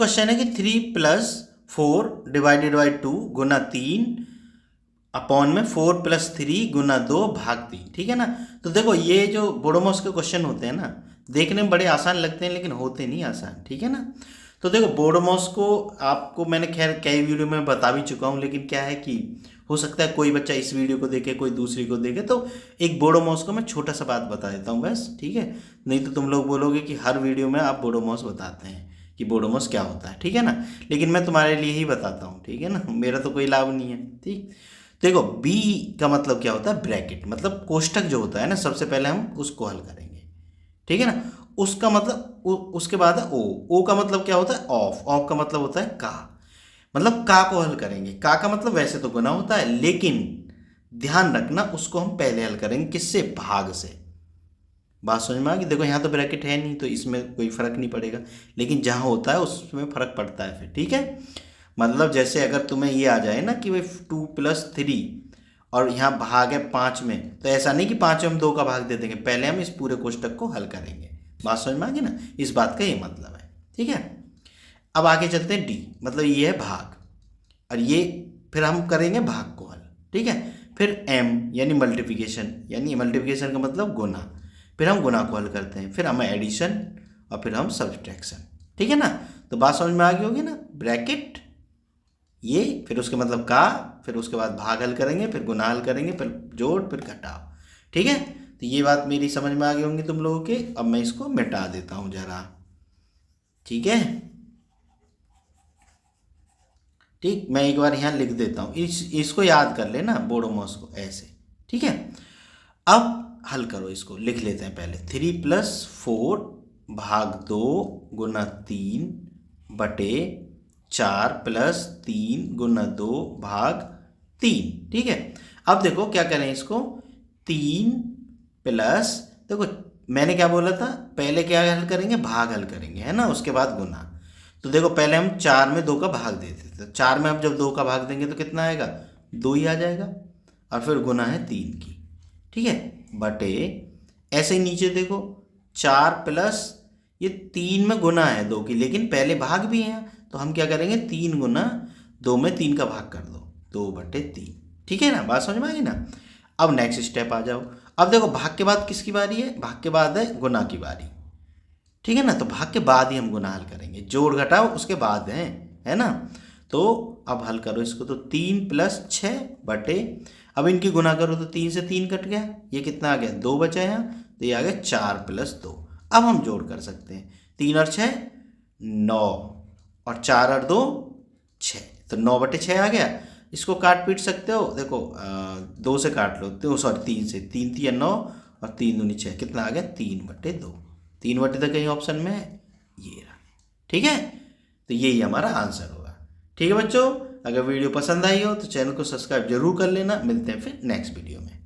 Question है कि 3+4 divided by 2 Guna 3 upon में 4+3 गुना 2 भाग 3, ठीक है ना। तो देखो ये जो बोडोमॉस के क्वेश्चन होते हैं ना, देखने में बड़े आसान लगते हैं लेकिन होते नहीं आसान, ठीक है ना। तो देखो बोडोमॉस को आपको मैंने खैर कई वीडियो में बता भी चुका हूँ, लेकिन क्या है कि हो सकता है कोई बच्चा इस वीडियो को देखे कोई दूसरी को देखे, तो एक बोडोमॉस को मैं छोटा सा बात बता देता हूँ बस, ठीक है। नहीं तो तुम लोग बोलोगे कि हर वीडियो में आप बोडोमॉस बताते हैं कि बोडोमॉस क्या होता है, ठीक है ना। लेकिन मैं तुम्हारे लिए ही बताता हूँ, ठीक है ना, मेरा तो कोई लाभ नहीं है, ठीक। देखो बी का मतलब क्या होता है, ब्रैकेट, मतलब कोष्टक जो होता है ना, सबसे पहले हम उसको हल करेंगे, ठीक है ना। उसका मतलब उसके बाद है ओ। ओ का मतलब क्या होता है, ऑफ। ऑफ का मतलब होता है का, मतलब का को हल करेंगे। का मतलब वैसे तो गुना होता है, लेकिन ध्यान रखना उसको हम पहले हल करेंगे किससे, भाग से। बात समझ में आ गई। देखो यहाँ तो ब्रैकेट है नहीं तो इसमें कोई फर्क नहीं पड़ेगा, लेकिन जहाँ होता है उसमें फर्क पड़ता है फिर, ठीक है। मतलब जैसे अगर तुम्हें ये आ जाए ना कि भाई 2+3 और यहाँ भाग है 5 में, तो ऐसा नहीं कि 5 में हम 2 का भाग दे देंगे, पहले हम इस पूरे कोष्टक को हल करेंगे। बात समझ में आ गई ना, इस बात का ये मतलब है, ठीक है। अब आगे चलते हैं डी, मतलब ये है भाग, और ये फिर हम करेंगे भाग को हल, ठीक है। फिर एम यानी मल्टीप्लिकेशन, यानी मल्टीप्लिकेशन का मतलब गुना, फिर हम गुना को हल करते हैं, फिर हम एडिशन और फिर हम सब्सट्रैक्शन, ठीक है ना। तो बात समझ में आ गई होगी ना, ब्रैकेट ये, फिर उसके मतलब का, फिर उसके बाद भाग हल करेंगे, फिर गुना हल करेंगे, फिर जोड़, फिर घटाओ, ठीक है। तो ये बात मेरी समझ में आ गई होंगी तुम लोगों के। अब मैं इसको मिटा देता हूँ जरा, ठीक है। ठीक, मैं एक बार यहाँ लिख देता हूँ, इसको याद कर लेना बोडोमॉस को ऐसे, ठीक है। अब हल करो, इसको लिख लेते हैं पहले। 3+4 भाग 2 गुना 3 बटे 4+3 गुना 2 भाग 3, ठीक है। अब देखो क्या करें इसको, 3 प्लस, देखो मैंने क्या बोला था, पहले क्या हल करेंगे, भाग हल करेंगे, है ना, उसके बाद गुना। तो देखो पहले हम 4 में 2 का भाग देते थे, 4 में अब जब 2 का भाग देंगे तो कितना आएगा, 2 ही आ जाएगा, और फिर गुना है 3 की, ठीक है, बटे, ऐसे ही नीचे देखो 4 प्लस, ये 3 में गुना है 2 की, लेकिन पहले भाग भी है, तो हम क्या करेंगे, 3 गुना 2 में 3 का भाग कर दो, 2/3, ठीक है ना। बात समझ में आ गई ना। अब नेक्स्ट स्टेप आ जाओ। अब देखो भाग के बाद किसकी बारी है, भाग के बाद है गुना की बारी, ठीक है ना। तो भाग के बाद ही हम गुना हल करेंगे, जोड़ घटाओ उसके बाद है ना। तो अब हल करो इसको, तो 3+6 बटे, अब इनकी गुना करो तो 3 से 3 कट गया, ये कितना आ गया, 2 बचा यहाँ, तो ये आ गया 4+2। अब हम जोड़ कर सकते हैं, 3 और 6 9, और 4 और 2 6, तो 9/6 आ गया। इसको काट पीट सकते हो, देखो 2 से काट लो, तो सॉरी 3 से, 3 3 9 और 3 दूनी 6, कितना आ गया, 3/2। 3/2 कहीं ऑप्शन में है, ये रहा, ठीक है। तो यही हमारा आंसर होगा, ठीक है बच्चों। अगर वीडियो पसंद आई हो तो चैनल को सब्सक्राइब जरूर कर लेना। मिलते हैं फिर नेक्स्ट वीडियो में।